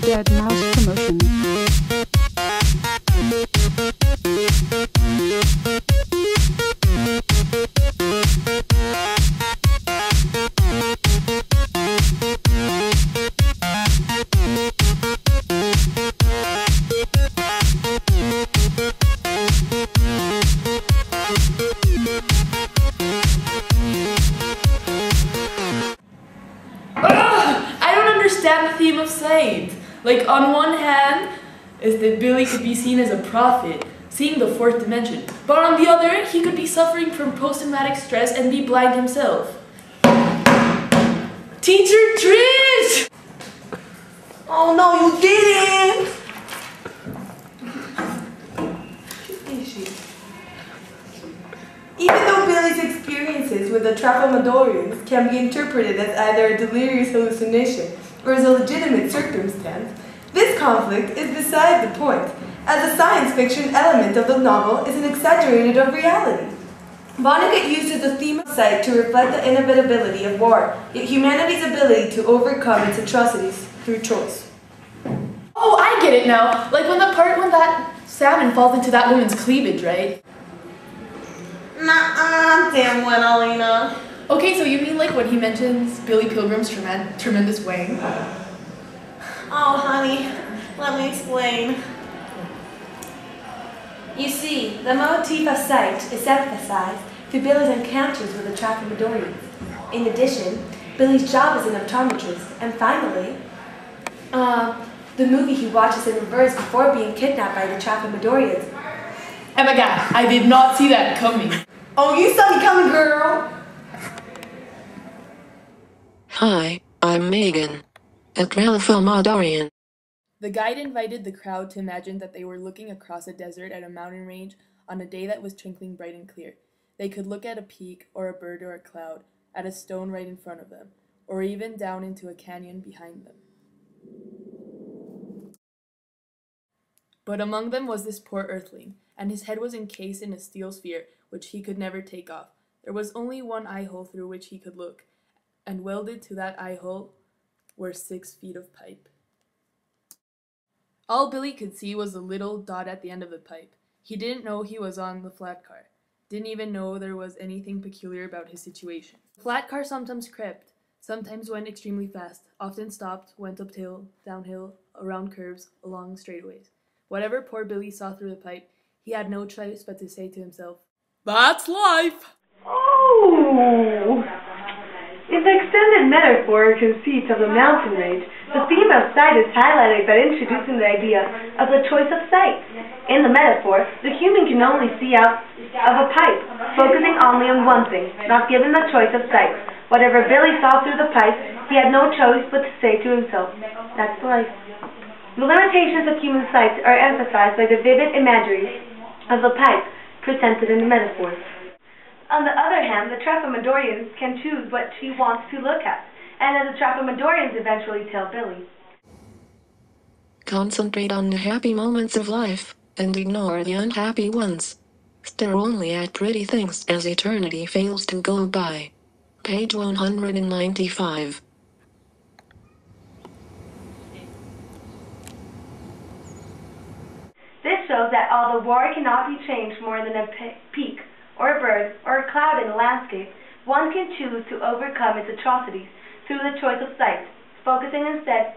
dead mouse promotion. The theme of sight. Like, on one hand is that Billy could be seen as a prophet, seeing the fourth dimension, but on the other, he could be suffering from post-traumatic stress and be blind himself. Teacher Trish! Oh no, you didn't! Even though Billy's experiences with the Traphomadorians can be interpreted as either a delirious hallucination or as a legitimate circumstance, this conflict is beside the point, as the science fiction element of the novel is an exaggerated of reality. Vonnegut uses the theme of sight to reflect the inevitability of war, yet humanity's ability to overcome its atrocities through choice. Oh, I get it now. Like when that salmon falls into that woman's cleavage, right? Nuh-uh, damn well, Alina. Okay, so you mean like when he mentions Billy Pilgrim's tremendous wang? Oh, honey, let me explain. You see, the motif of sight is emphasized through Billy's encounters with the Traphomadorians. In addition, Billy's job as an optometrist, and finally, the movie he watches in reverse before being kidnapped by the Traphomadorians. Oh my god, I did not see that coming. Oh, you saw me coming, girl! Hi, I'm Megan. A Traphomadorian. The guide invited the crowd to imagine that they were looking across a desert at a mountain range on a day that was twinkling bright and clear. They could look at a peak, or a bird or a cloud, at a stone right in front of them, or even down into a canyon behind them. But among them was this poor earthling, and his head was encased in a steel sphere which he could never take off. There was only one eye hole through which he could look, and welded to that eye hole were 6 feet of pipe. All Billy could see was a little dot at the end of the pipe. He didn't know he was on the flat car. Didn't even know there was anything peculiar about his situation. The flat car sometimes crept, sometimes went extremely fast, often stopped, went uphill, downhill, around curves, along straightaways. Whatever poor Billy saw through the pipe, he had no choice but to say to himself, "That's life!" Oh! In the extended metaphor or conceit of the mountain range, the theme of sight is highlighted by introducing the idea of the choice of sight. In the metaphor, the human can only see out of a pipe, focusing only on one thing, not given the choice of sight. Whatever Billy saw through the pipe, he had no choice but to say to himself, "That's life." The limitations of human sight are emphasized by the vivid imagery of the pipe presented in the metaphor. On the other hand, the Traphomadorians can choose what she wants to look at, and as the Traphomadorians eventually tell Billy. Concentrate on the happy moments of life, and ignore the unhappy ones. Stare only at pretty things as eternity fails to go by. Page 195. This shows that although war cannot be changed more than a peak, or a bird, or a cloud in a landscape, one can choose to overcome its atrocities through the choice of sight, focusing instead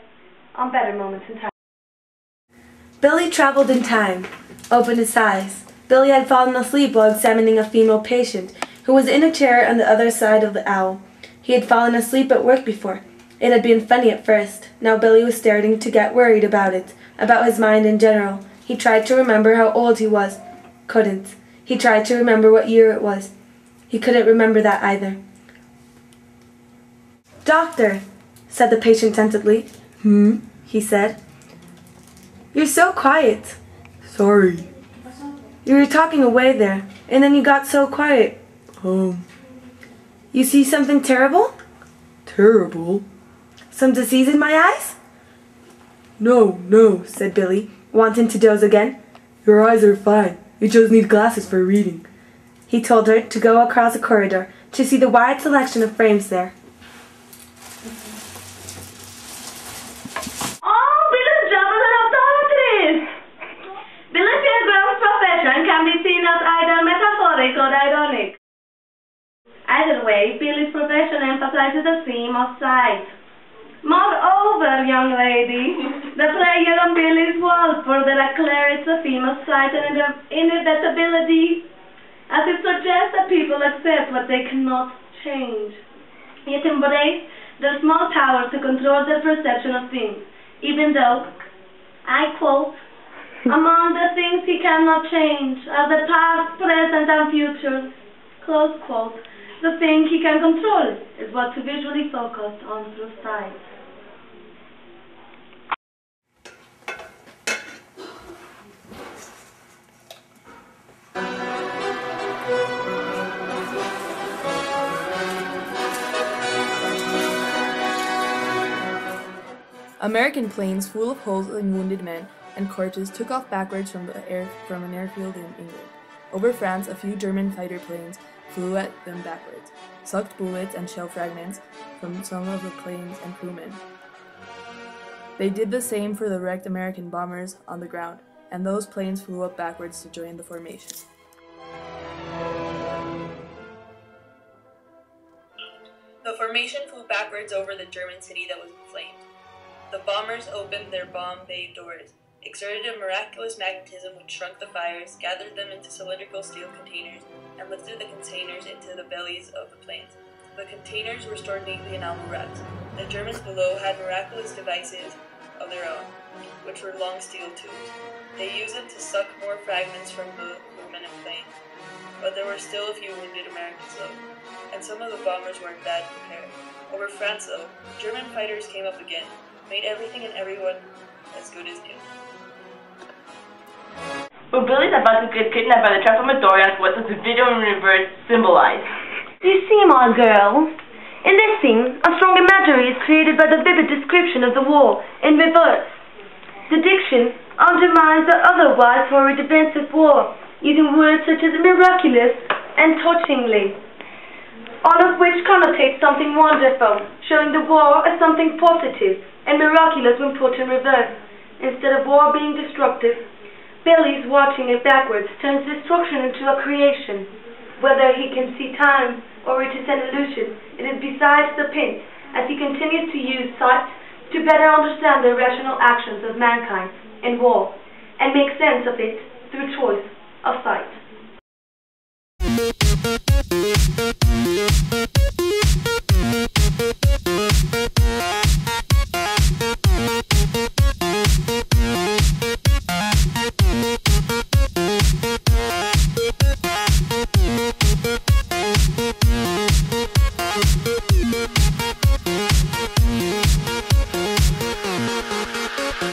on better moments in time. Billy traveled in time, opened his eyes. Billy had fallen asleep while examining a female patient who was in a chair on the other side of the owl. He had fallen asleep at work before. It had been funny at first. Now Billy was starting to get worried about it, about his mind in general. He tried to remember how old he was. Couldn't. He tried to remember what year it was. He couldn't remember that either. "Doctor," said the patient tentatively. He said. "You're so quiet." "Sorry." "You were talking away there, and then you got so quiet." "You see something terrible?" "Terrible? Some disease in my eyes?" No, said Billy, wanting to doze again. "Your eyes are fine. You just need glasses for reading." He told her to go across the corridor to see the wide selection of frames there. Oh, little the way, Billy's profession emphasizes the theme of sight. Moreover, young lady, the player on Billy's wall further declares the theme of sight and inevitability, as it suggests that people accept what they cannot change, yet embrace their small powers to control their perception of things, even though, I quote, among the things he cannot change are the past, present, and future, close quote. The thing he can control is what to visually focus on through sight. American planes full of holes and wounded men and corpses took off backwards from an airfield in England. Over France, a few German fighter planes flew at them backwards, sucked bullets and shell fragments from some of the planes and crewmen. They did the same for the wrecked American bombers on the ground, and those planes flew up backwards to join the formation. The formation flew backwards over the German city that was inflamed. The bombers opened their bomb bay doors, exerted a miraculous magnetism which shrunk the fires, gathered them into cylindrical steel containers, and lifted the containers into the bellies of the planes. The containers were stored neatly in alum wraps. The Germans below had miraculous devices of their own, which were long steel tubes. They used them to suck more fragments from the crewmen and planes. But there were still a few wounded Americans though, and some of the bombers were in bad repair. Over France though, German fighters came up again, made everything and everyone as good as new. When Billy's about to get kidnapped by the Transformadorians, what does the video in reverse symbolize? You see, my girl, in this scene, a strong imagery is created by the vivid description of the war in reverse. The diction undermines the otherwise horrid events of war, using words such as miraculous and touchingly, all of which connotate something wonderful, showing the war as something positive and miraculous when put in reverse. Instead of war being destructive, Billy's watching it backwards turns destruction into a creation. Whether he can see time or it is an illusion, it is besides the point, as he continues to use sight to better understand the irrational actions of mankind in war and make sense of it through choice of sight.